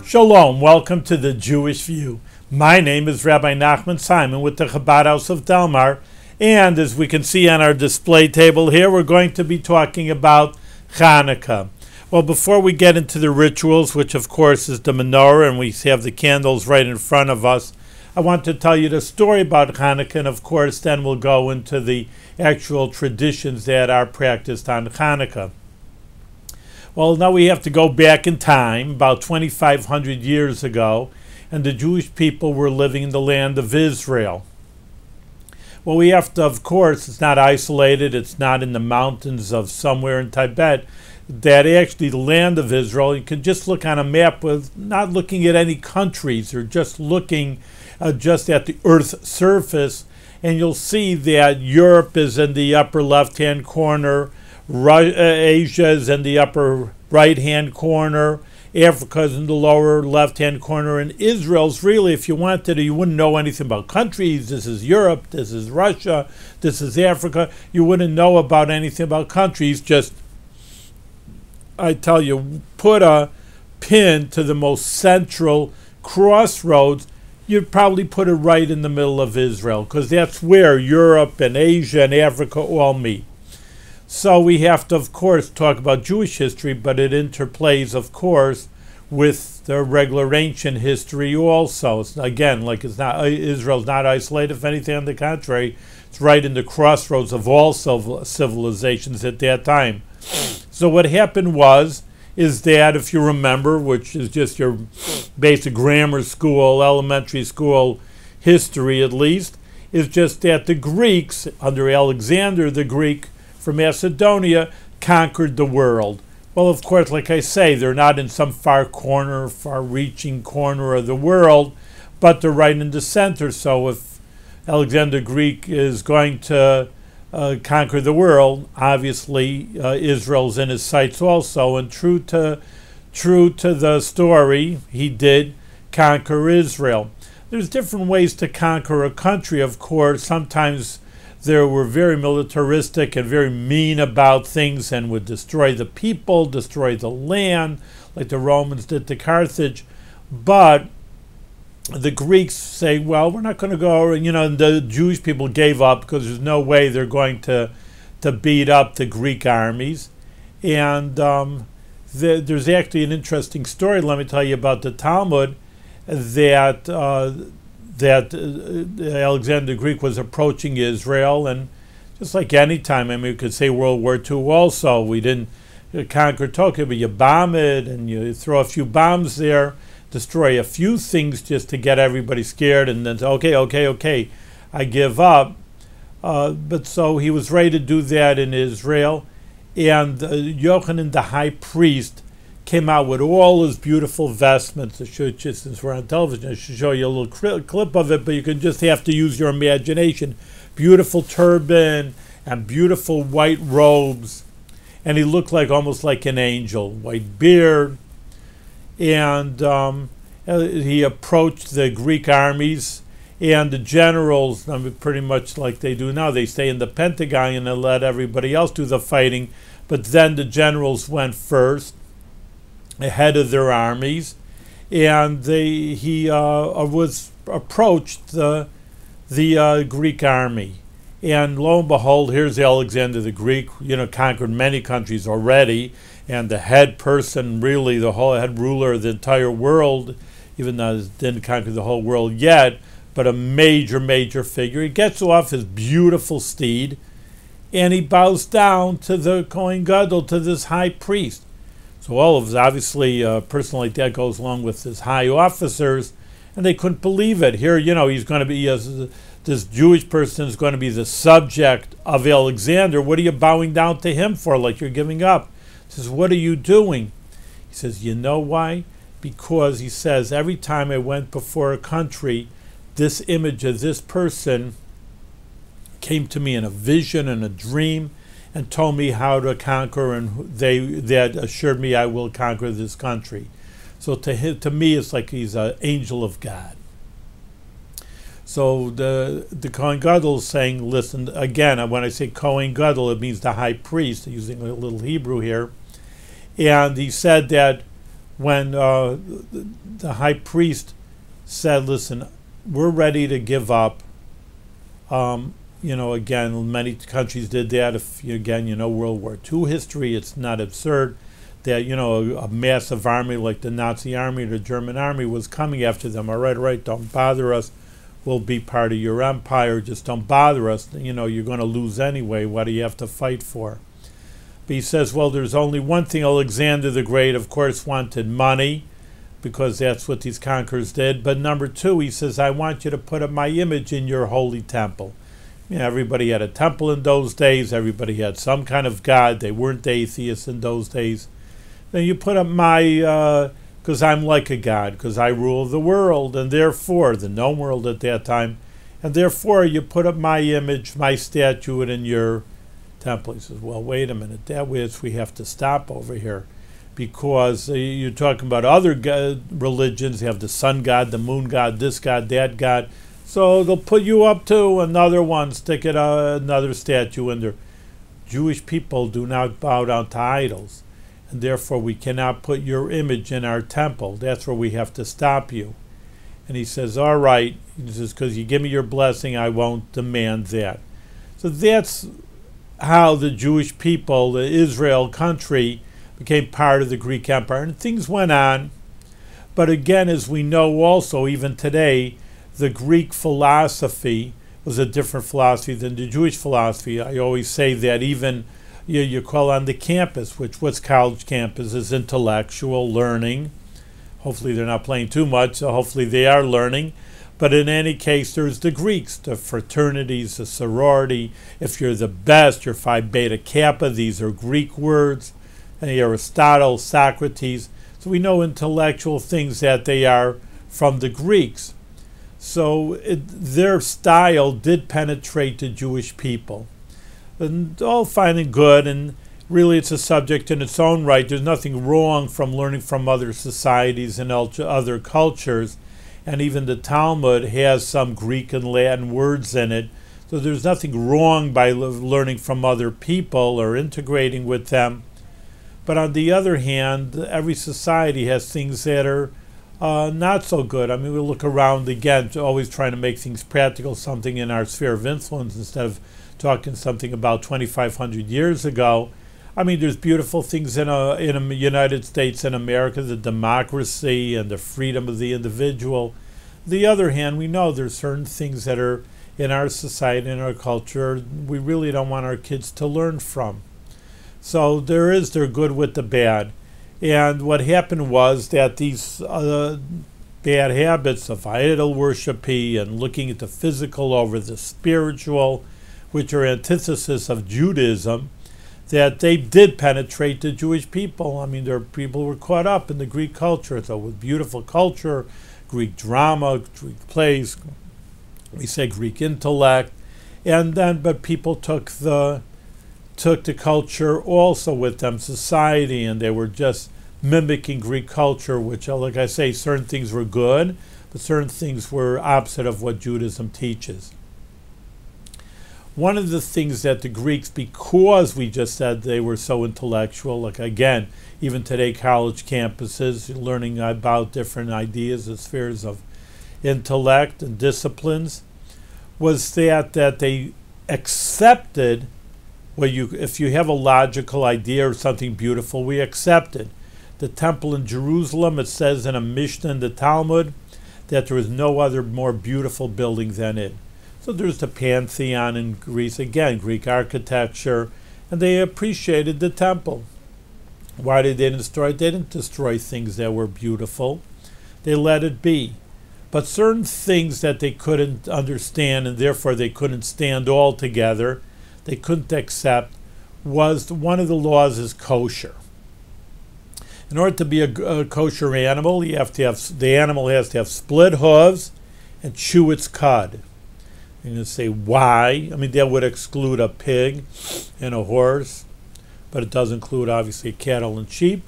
Shalom, welcome to the Jewish View. My name is Rabbi Simon with the Chabad House of Delmar, and as we can see on our display table here, we're going to be talking about Chanukah. Well, before we get into the rituals, which of course is the menorah, and we have the candles right in front of us, I want to tell you the story about Chanukah, and of course then we'll go into the actual traditions that are practiced on Chanukah. Well, now we have to go back in time, about 2,500 years ago, and the Jewish people were living in the land of Israel. Well, we have to, of course, it's not isolated, it's not in the mountains of somewhere in Tibet, that actually the land of Israel, you can just look on a map with not looking at any countries, or just looking just at the Earth's surface, and you'll see that Europe is in the upper left-hand corner, Asia is in the upper right-hand corner, Africa is in the lower left-hand corner, and Israel's really, if you wanted to, you wouldn't know anything about countries. This is Europe, this is Russia, this is Africa. You wouldn't know about anything about countries. Just, I tell you, put a pin to the most central crossroads, you'd probably put it right in the middle of Israel, because that's where Europe and Asia and Africa all meet. So we have to, of course, talk about Jewish history, but it interplays, of course, with the regular ancient history also. It's, again, like it's not, Israel's not isolated. If anything, on the contrary, it's right in the crossroads of all civilizations at that time. So what happened is that, if you remember, which is just your basic grammar school, elementary school history at least, is just that the Greeks, under Alexander the Greek, from Macedonia, conquered the world. Well, of course, like I say, they're not in some far-reaching corner of the world, but they're right in the center. So if Alexander the Greek is going to conquer the world, obviously Israel's in his sights also. And true to the story, he did conquer Israel. There's different ways to conquer a country, of course. Sometimes they were very militaristic and very mean about things and would destroy the people, destroy the land, like the Romans did to Carthage. But the Greeks say, well, we're not going to go, and the Jewish people gave up because there's no way they're going to beat up the Greek armies. And there's actually an interesting story, let me tell you, about the Talmud, that Alexander the Greek was approaching Israel, and just like any time, I mean, you could say World War II also, we didn't conquer Tokyo, but you bomb it, and you throw a few bombs there, destroy a few things just to get everybody scared, and then say, okay, I give up. But so he was ready to do that in Israel, and Yochanan the high priest came out with all his beautiful vestments. Since we're on television, I should show you a little clip of it, but you can just have to use your imagination. Beautiful turban and beautiful white robes, and he looked almost like an angel. White beard, and he approached the Greek armies, and the generals, pretty much like they do now, they stay in the Pentagon and they let everybody else do the fighting, but then the generals went first, ahead of their armies, and he was approached the Greek army, and lo and behold, here's Alexander the Greek, conquered many countries already, and the head person, really the whole head ruler of the entire world, even though he didn't conquer the whole world yet, but a major figure. He gets off his beautiful steed, and he bows down to the Kohen Gadol, to this high priest. So all of us, obviously, a person like that goes along with his high officers, and they couldn't believe it. Here, he's going to be, this Jewish person is going to be the subject of Alexander. What are you bowing down to him for, like you're giving up? He says, what are you doing? He says, you know why? Because, he says, every time I went before a country, this image of this person came to me in a vision and a dream, and told me how to conquer, and that assured me I will conquer this country. So to me, it's like he's an angel of God. So the Kohen Gadol is saying, listen, again, when I say Kohen Gadol, it means the high priest, using a little Hebrew here. And he said that when the high priest said, listen, we're ready to give up. Again, many countries did that. If World War II history, it's not absurd that a massive army like the Nazi army or the German army was coming after them. All right, don't bother us. We'll be part of your empire. Just don't bother us. You're going to lose anyway. What do you have to fight for? But he says, well, there's only one thing. Alexander the Great, of course, wanted money, because that's what these conquerors did. But number two, he says, I want you to put up my image in your holy temple. Everybody had a temple in those days. Everybody had some kind of god. They weren't atheists in those days. Then you put up my, because I'm like a god, because I rule the world, and therefore, the known world at that time, and therefore you put up my image, my statue in your temple. He says, well, wait a minute. That way we have to stop over here. Because you're talking about other religions. You have the sun god, the moon god, this god, that god. So they'll put you up to another one, stick it another statue in there. Jewish people do not bow down to idols. And therefore we cannot put your image in our temple. That's where we have to stop you. And he says, all right. He says, because you give me your blessing, I won't demand that. So that's how the Jewish people, the Israel country, became part of the Greek Empire. And things went on. But again, as we know also, even today, the Greek philosophy was a different philosophy than the Jewish philosophy. I always say that even you call on the campus, what's college campus, is intellectual learning. Hopefully they're not playing too much, so hopefully they are learning. But in any case, there's the Greeks, the fraternities, the sorority. If you're the best, you're Phi Beta Kappa. These are Greek words. And Aristotle, Socrates. So we know intellectual things that they are from the Greeks. So their style did penetrate the Jewish people. And all fine and good, and really it's a subject in its own right. There's nothing wrong from learning from other societies and other cultures. And even the Talmud has some Greek and Latin words in it. So there's nothing wrong by learning from other people or integrating with them. But on the other hand, every society has things that are not so good. I mean, we look around again, always trying to make things practical, something in our sphere of influence instead of talking something about 2,500 years ago. I mean, there's beautiful things in the United States and America, the democracy and the freedom of the individual. On the other hand, we know there's certain things that are in our society, in our culture, we really don't want our kids to learn from. So they're good with the bad. And what happened was that these bad habits of idol worship and looking at the physical over the spiritual, which are antithesis of Judaism, that they did penetrate the Jewish people. I mean, their people were caught up in the Greek culture. So with beautiful culture, Greek drama, Greek plays, we say Greek intellect, and then but people took the culture also with them, society, and they were just mimicking Greek culture, which, like I say, certain things were good, but certain things were opposite of what Judaism teaches. One of the things that the Greeks, because we just said they were so intellectual, like again, even today college campuses, learning about different ideas and spheres of intellect and disciplines, was that they accepted, if you have a logical idea or something beautiful, we accept it. The temple in Jerusalem, it says in a Mishnah in the Talmud that there is no other more beautiful building than it. So there's the Pantheon in Greece, again, Greek architecture, and they appreciated the temple. Why did they destroy it? They didn't destroy things that were beautiful. They let it be. But certain things that they couldn't understand and therefore they couldn't stand all together, they couldn't accept, was one of the laws is kosher. In order to be a kosher animal, the animal has to have split hooves and chew its cud. You're going to say, why? I mean, that would exclude a pig and a horse, but it does include, obviously, cattle and sheep.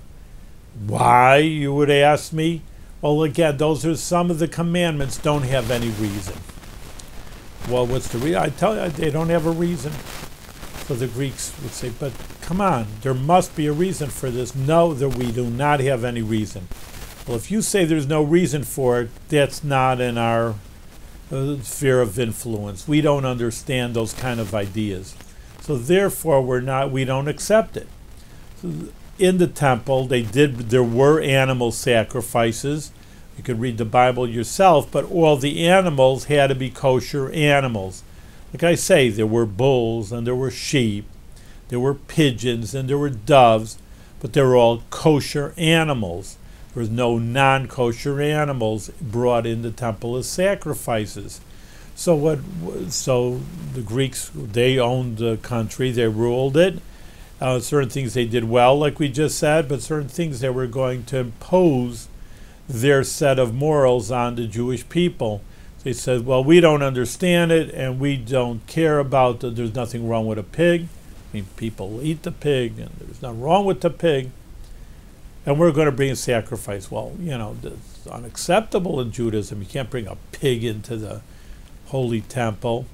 Why, you would ask me? Well, again, those are some of the commandments, don't have any reason. Well, what's the reason? I tell you, they don't have a reason. So the Greeks would say, but come on, there must be a reason for this. No, that we do not have any reason. Well, if you say there's no reason for it, that's not in our sphere of influence. We don't understand those kind of ideas. So therefore, we don't accept it. So in the temple, there were animal sacrifices. You could read the Bible yourself, but all the animals had to be kosher animals. Like I say, there were bulls and there were sheep, there were pigeons and there were doves, but they were all kosher animals. There was no non-kosher animals brought in the temple as sacrifices. So the Greeks, they owned the country, they ruled it. Certain things they did well, like we just said, but certain things they were going to impose their set of morals on the Jewish people. They said, well, we don't understand it, and we don't care about it. There's nothing wrong with a pig. I mean, people eat the pig, and there's nothing wrong with the pig. And we're going to bring a sacrifice. Well, it's unacceptable in Judaism. You can't bring a pig into the Holy Temple.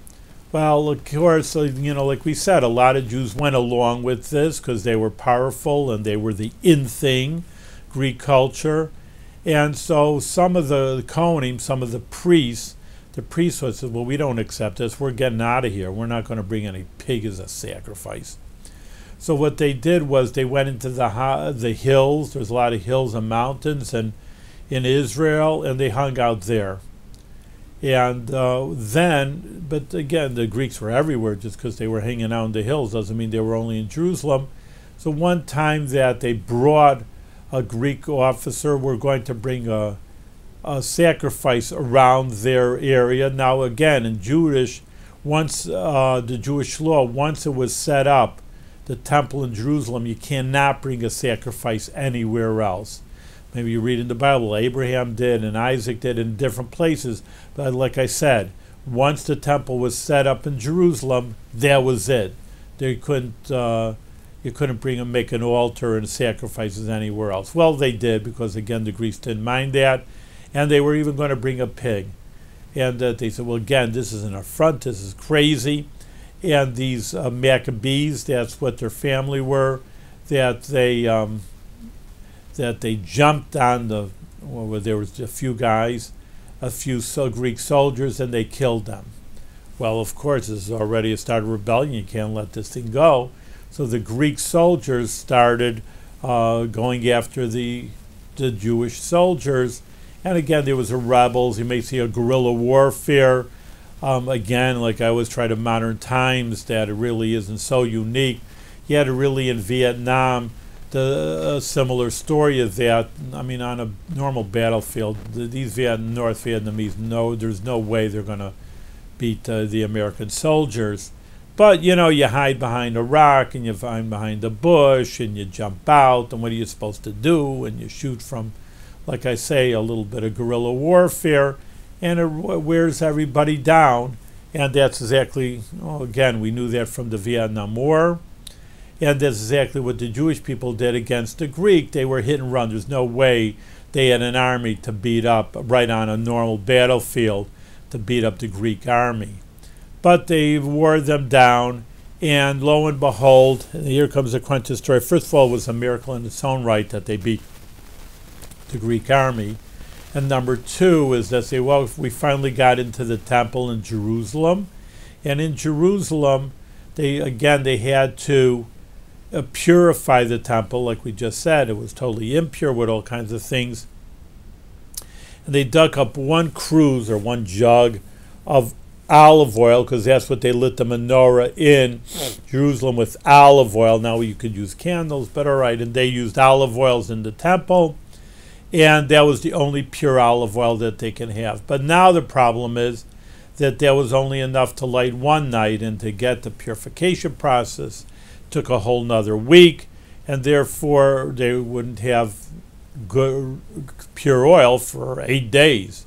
Well, of course, like we said, a lot of Jews went along with this because they were powerful and they were the in thing, Greek culture. And so some of the Kohanim, some of the priests would say, well, we don't accept this. We're getting out of here. We're not going to bring any pig as a sacrifice. So what they did was they went into the hills. There's a lot of hills and mountains in Israel, and they hung out there. And but again, the Greeks were everywhere. Just because they were hanging out in the hills doesn't mean they were only in Jerusalem. So one time that they brought a Greek officer, we're going to bring a sacrifice around their area. Now again, in once the Jewish law, once it was set up, the temple in Jerusalem, you cannot bring a sacrifice anywhere else. Maybe you read in the Bible, Abraham did and Isaac did in different places. But like I said, once the temple was set up in Jerusalem, that was it. You couldn't bring and make an altar and sacrifices anywhere else. Well, they did, because again, the Greeks didn't mind that. And they were even going to bring a pig. And they said, well, again, this is an affront, this is crazy. And these Maccabees, that's what their family were, that they jumped on there was a few guys, a few Greek soldiers, and they killed them. Well, of course, this is already a start of rebellion. You can't let this thing go. So the Greek soldiers started going after the Jewish soldiers. And again, there was rebels. You may see a guerrilla warfare. Again, like I always try to modern times, that it really isn't so unique. You had really in Vietnam, a similar story of that. I mean, on a normal battlefield, these North Vietnamese, there's no way they're going to beat the American soldiers. But, you hide behind a rock, and you hide behind a bush, and you jump out, and what are you supposed to do? And you shoot from, like I say, a little bit of guerrilla warfare, and it wears everybody down. And that's exactly, again, we knew that from the Vietnam War. And that's exactly what the Jewish people did against the Greek. They were hit and run. There's no way they had an army to beat up right on a normal battlefield to beat up the Greek army. But they wore them down, and lo and behold, here comes the Quentin story. First of all, it was a miracle in its own right that they beat the Greek army. And number two is that we finally got into the temple in Jerusalem. And in Jerusalem, they had to purify the temple, like we just said. It was totally impure with all kinds of things. And they dug up one cruse or one jug of olive oil, because that's what they lit the menorah in Jerusalem, with olive oil. Now you could use candles, but all right. And they used olive oils in the temple, and that was the only pure olive oil that they can have. But now the problem is that there was only enough to light one night, and to get the purification process took a whole nother week, and therefore they wouldn't have good pure oil for 8 days.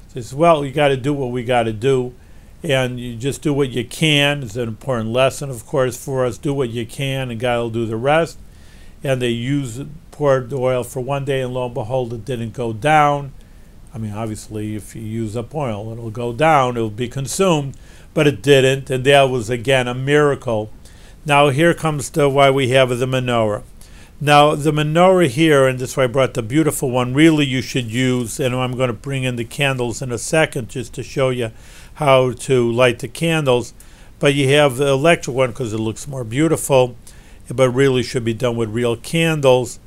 So they said, well, you got to do what we got to do, and you just do what you can. It's an important lesson, of course, for us. Do what you can, and God will do the rest. And they poured the oil for 1 day, and lo and behold, it didn't go down. I mean, obviously, if you use up oil, it'll go down, it'll be consumed, but it didn't, and that was, again, a miracle. Now here comes the why we have the menorah. Now the menorah here, and this is why I brought the beautiful one, really you should use, and I'm going to bring in the candles in a second just to show you how to light the candles. But you have the electric one because it looks more beautiful, but really should be done with real candles.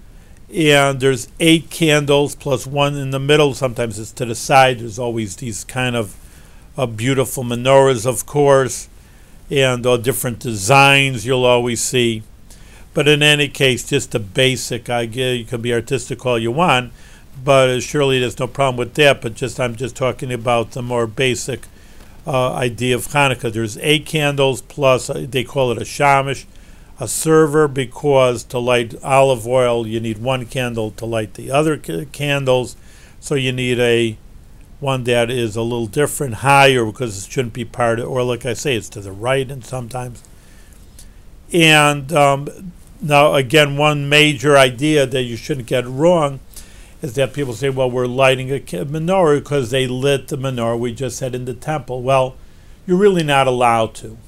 And there's 8 candles plus one in the middle. Sometimes it's to the side. There's always these kind of beautiful menorahs, of course, and different designs you'll always see. But in any case, just a basic idea. You can be artistic all you want, but surely there's no problem with that. But I'm just talking about the more basic idea of Hanukkah. There's 8 candles plus they call it a shamish, a server, because to light olive oil you need 1 candle to light the other candles. So you need one that is a little different, higher, because it shouldn't be part of, or like I say, it's to the right and sometimes. And now again, one major idea that you shouldn't get wrong is that people say, well, we're lighting a menorah because they lit the menorah we just said in the temple. Well, you're really not allowed to,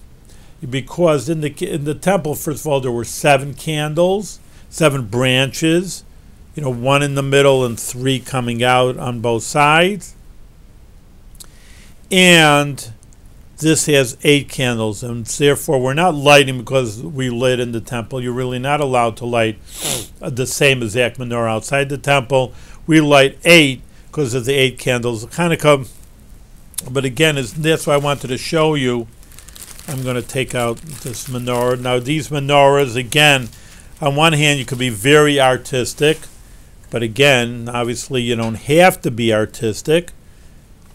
because in the temple, first of all, there were 7 candles, 7 branches, 1 in the middle and 3 coming out on both sides. And this has 8 candles, and therefore we're not lighting because we lit in the temple. You're really not allowed to light the same exact menorah outside the temple. We light 8 because of the 8 candles of Hanukkah. But again, that's why I wanted to show you. I'm going to take out this menorah. Now these menorahs, again, on one hand you could be very artistic, but again, obviously you don't have to be artistic.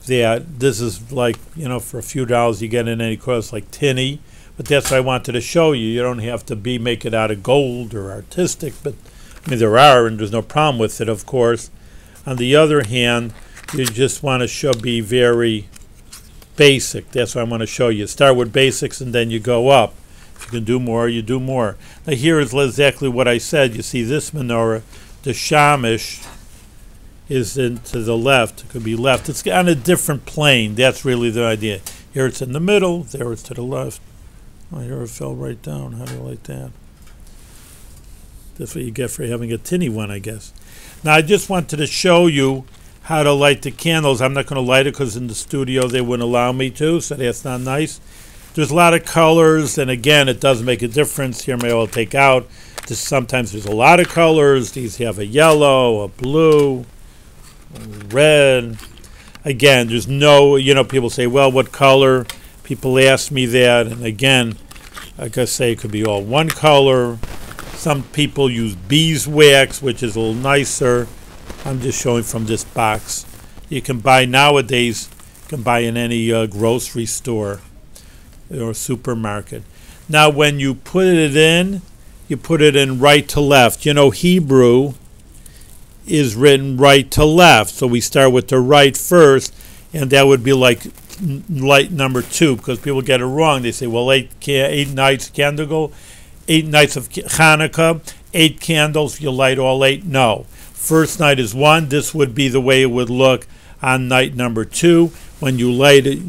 This is like, for a few dollars you get in any course like tinny, but that's what I wanted to show you. You don't have to make it out of gold or artistic, but I mean there are, and there's no problem with it, of course. On the other hand, you just want to be very basic. That's what I want to show you. Start with basics and then you go up. If you can do more, you do more. Now here is exactly what I said. You see this menorah, the shamish, is to the left. It could be left. It's on a different plane. That's really the idea. Here it's in the middle. There it's to the left. Oh, here it fell right down. How do you like that? That's what you get for having a tinny one, I guess. Now I just wanted to show you how to light the candles. I'm not going to light it because in the studio they wouldn't allow me to, so that's not nice. There's a lot of colors, and again, it does make a difference. Here may I will take out. Sometimes there's a lot of colors. These have a yellow, a blue, red. Again, there's no, people say, well, what color? People ask me that, and again, like I say, it could be all one color. Some people use beeswax, which is a little nicer. I'm just showing from this box. You can buy nowadays, in any grocery store or supermarket. Now, when you put it in, you put it in right to left. Hebrew is written right to left, so we start with the right first, and that would be like light number 2, because people get it wrong. They say, well, 8 nights candle, 8 nights of Hanukkah, 8 candles, you light all 8. No. First night is 1. This would be the way it would look on night number 2. When you light it,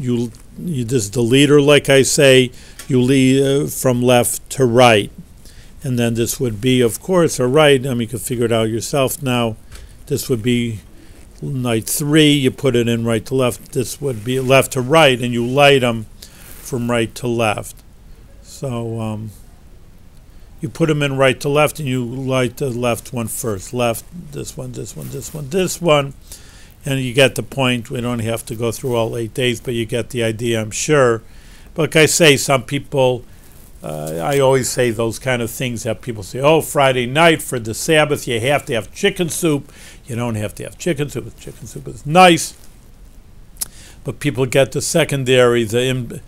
this is the leader, like I say, you lead from left to right. And then this would be, of course, a right. You can figure it out yourself now. This would be night 3. You put it in right to left. This would be left to right, and you light them from right to left. So you put them in right to left, and you light the left one first. Left, this one, this one, this one, this one. And you get the point. We don't have to go through all 8 days, but you get the idea, I'm sure. But like I say, some people, I always say those kind of things that people say, oh, Friday night for the Sabbath, you have to have chicken soup. You don't have to have chicken soup. Chicken soup is nice. But people get the secondary, the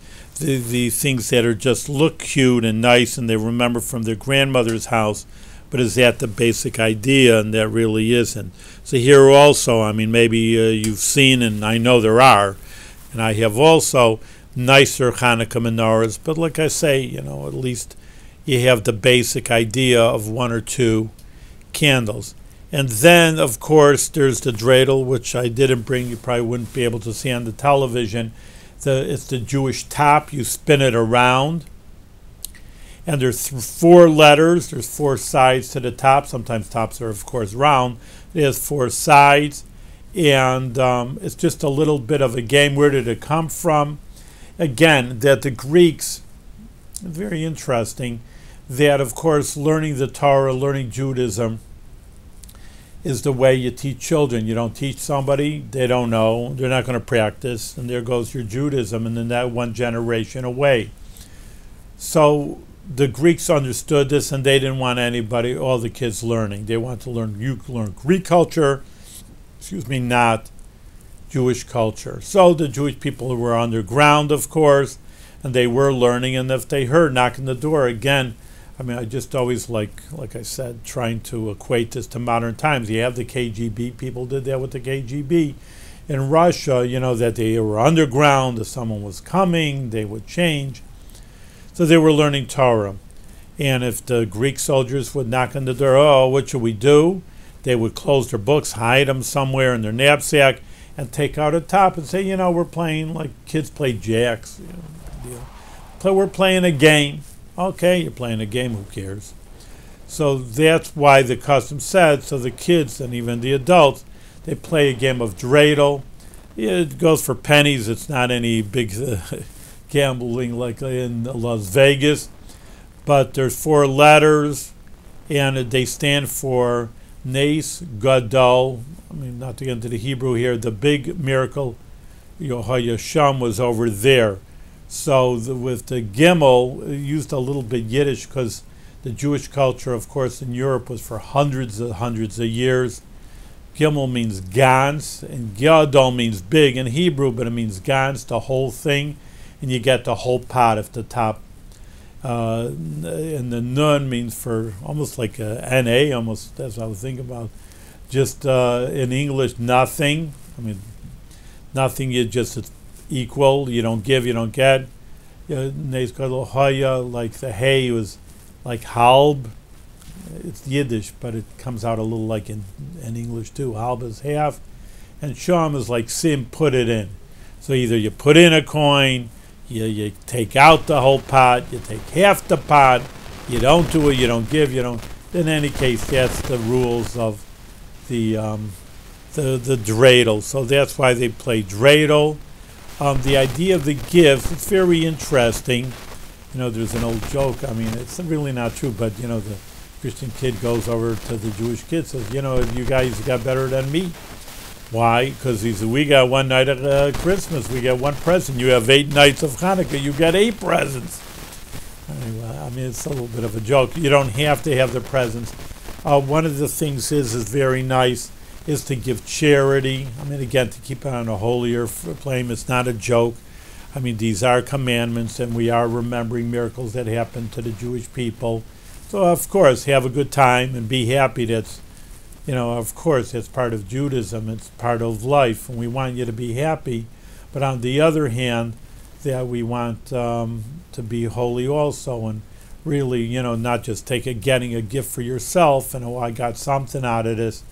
things that are just look cute and nice, and they remember from their grandmother's house, but is that the basic idea? And that really isn't. So here also, maybe you've seen, and I know there are, and I have also, nicer Hanukkah menorahs, but like I say, at least you have the basic idea of 1 or 2 candles. And then, of course, there's the dreidel, which I didn't bring. You probably wouldn't be able to see on the television. It's the Jewish top. You spin it around. And there's four letters. There's four sides to the top. Sometimes tops are, of course, round. It has four sides. And it's just a little bit of a game. Where did it come from? Again, that the Greeks, very interesting, that, of course, learning the Torah, learning Judaism, is the way you teach children. You don't teach somebody, they don't know, they're not going to practice, and there goes your Judaism, and then that one generation away. So the Greeks understood this, and they didn't want anybody, all the kids learning. They want to learn Greek culture, not Jewish culture. So the Jewish people were underground, of course, and they were learning, and if they heard knocking the door, again, I mean, I just always like I said, trying to equate this to modern times. You have the KGB, people did that with the KGB. In Russia, that they were underground, if someone was coming, they would change. So they were learning Torah. And if the Greek soldiers would knock on the door, oh, what should we do? They would close their books, hide them somewhere in their knapsack, and take out a top and say, we're playing like kids play jacks. We're playing a game. Okay, you're playing a game, who cares? So that's why the custom said, so the kids and even the adults, they play a game of dreidel. It goes for pennies. It's not any big gambling like in Las Vegas. But there's four letters, and they stand for Nes Gadol. I mean, not to get into the Hebrew here, the big miracle, Hayasham was over there. So with the Gimel, it used a little bit Yiddish because the Jewish culture, of course, in Europe was for hundreds of years. Gimel means gans, and Gadol means big in Hebrew, but it means gans, the whole thing, and you get the whole pot if the top. And the Nun means for almost like a N-A, almost, that's what I was thinking about. Just in English, nothing. I mean, nothing, it's equal. You don't give, you don't get. Like the hay was like halb. It's Yiddish, but it comes out a little like in English too. Halb is half, and sham is like sim, put it in. So either you put in a coin, you take out the whole pot, you take half the pot, you don't do it, you don't give, you don't. In any case, that's the rules of the dreidel. So that's why they play dreidel. The idea of the gifts, it's very interesting. There's an old joke. I mean, it's really not true, but, the Christian kid goes over to the Jewish kid, says, you guys got better than me. Why? Because he said, we got one night of Christmas. We got one present. You have 8 nights of Hanukkah. You got 8 presents. Anyway, I mean, it's a little bit of a joke. You don't have to have the presents. One of the things is very nice, is to give charity. I mean, again, to keep it on a holier plane. It's not a joke. I mean, these are commandments, and we are remembering miracles that happened to the Jewish people. So, of course, have a good time and be happy. That's, of course, that's part of Judaism. It's part of life, and we want you to be happy. But on the other hand, that we want to be holy also, and really, not just getting a gift for yourself and, I got something out of this.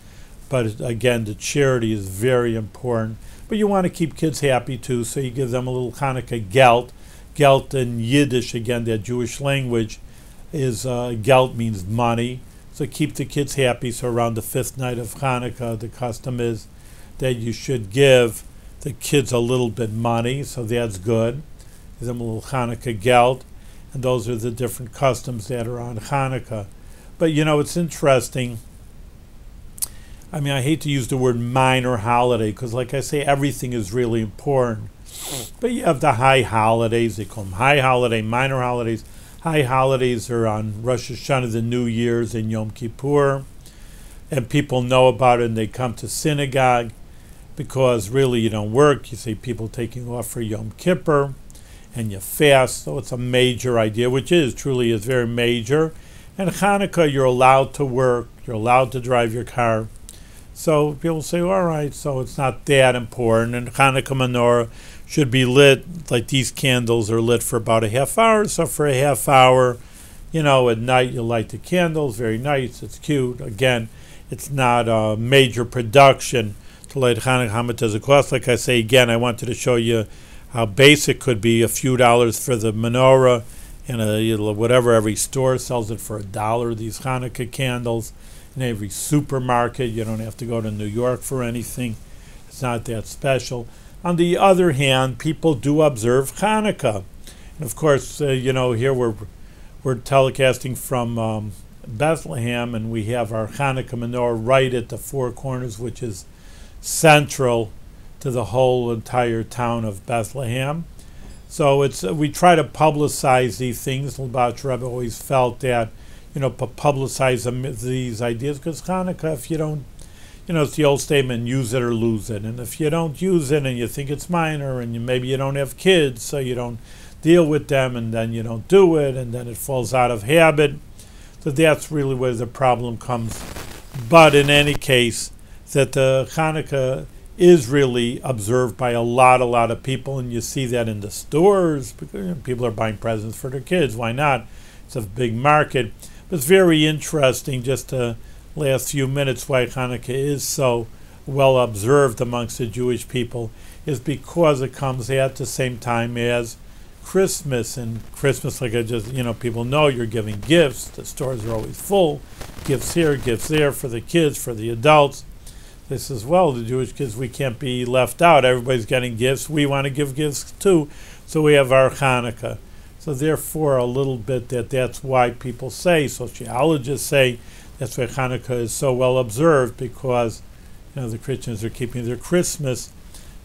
But again, the charity is very important. But you want to keep kids happy too, so you give them a little Hanukkah gelt. Gelt in Yiddish, again, that Jewish language, is gelt means money. So keep the kids happy. So around the 5th night of Hanukkah, the custom is that you should give the kids a little bit money, so that's good. Give them a little Hanukkah gelt. And those are the different customs that are on Hanukkah. But it's interesting. I mean, I hate to use the word minor holiday because, like I say, everything is really important. But you have the high holidays. They call them high holiday, minor holidays. High holidays are on Rosh Hashanah, the New Year's, and Yom Kippur. And people know about it, and they come to synagogue because really you don't work. You see people taking off for Yom Kippur, and you fast. So it's a major idea, which truly is very major. And Hanukkah, you're allowed to work. You're allowed to drive your car. So people say, all right, so it's not that important. And Hanukkah menorah should be lit, like these candles are lit for about a half hour. So for a half hour, at night you light the candles, very nice, it's cute. Again, it's not a major production to light Hanukkah. How much does it cost? Like I say, again, I wanted to show you how basic could be, a few dollars for the menorah And whatever, every store sells it for $1, these Hanukkah candles. In every supermarket, you don't have to go to New York for anything. It's not that special. On the other hand, people do observe Hanukkah. And of course, here we're telecasting from Bethlehem, and we have our Hanukkah menorah right at the four corners, which is central to the whole entire town of Bethlehem. So we try to publicize these things. Lubavitch Rebbe always felt that, publicize these ideas, because Hanukkah, if you don't, it's the old statement, use it or lose it. And if you don't use it and you think it's minor, and maybe you don't have kids, so you don't deal with them, and then you don't do it, and then it falls out of habit. So that's really where the problem comes. But in any case, that the Hanukkah is really observed by a lot of people, and you see that in the stores, because people are buying presents for their kids. Why not? It's a big market. But it's very interesting, just the last few minutes, why Hanukkah is so well observed amongst the Jewish people is because it comes at the same time as Christmas. And Christmas, like I just, people know you're giving gifts. The stores are always full. Gifts here, gifts there for the kids, for the adults. This as well, the Jewish kids, we can't be left out. Everybody's getting gifts. We want to give gifts too. So we have our Hanukkah. So therefore, a little bit that's why people say, sociologists say, that's why Hanukkah is so well observed, because the Christians are keeping their Christmas,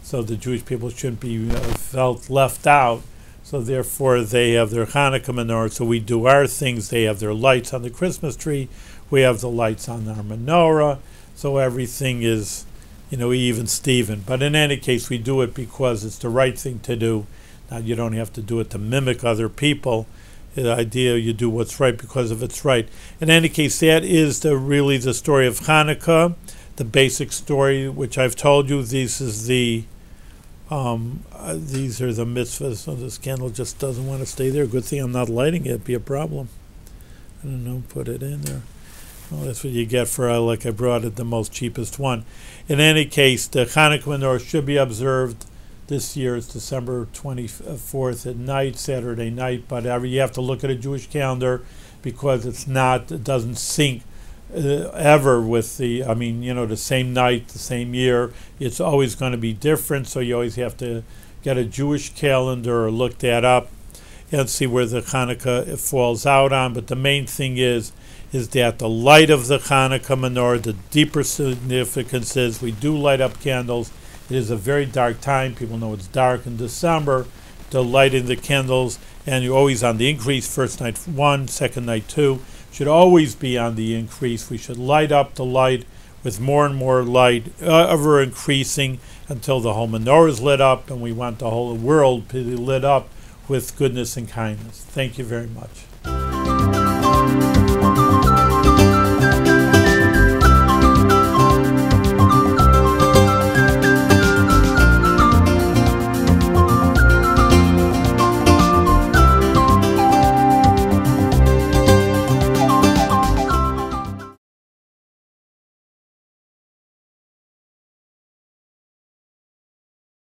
so the Jewish people shouldn't be felt left out. So therefore, they have their Hanukkah menorah. So we do our things. They have their lights on the Christmas tree. We have the lights on our menorah. So everything is, even Steven. But in any case, we do it because it's the right thing to do. Now, you don't have to do it to mimic other people. The idea, you do what's right because of it's right. In any case, that is really the story of Hanukkah, the basic story which I've told you. These are the mitzvahs. So this candle just doesn't want to stay there. Good thing I'm not lighting it. It'd be a problem. I don't know, put it in there. Well, that's what you get for, like I brought it, the most cheapest one. In any case, the Hanukkah menorah should be observed this year. It's December 24th at night, Saturday night, but you have to look at a Jewish calendar, because it doesn't sync ever with the same night, the same year. It's always going to be different, so you always have to get a Jewish calendar or look that up and see where the Hanukkah falls out on. But the main thing is that the light of the Hanukkah menorah, the deeper significance is we do light up candles. It is a very dark time. People know it's dark in December. To lighting the candles, and you're always on the increase. First night 1, second night 2. Should always be on the increase. We should light up the light with more and more light, ever increasing until the whole menorah is lit up, and we want the whole world to be lit up with goodness and kindness. Thank you very much.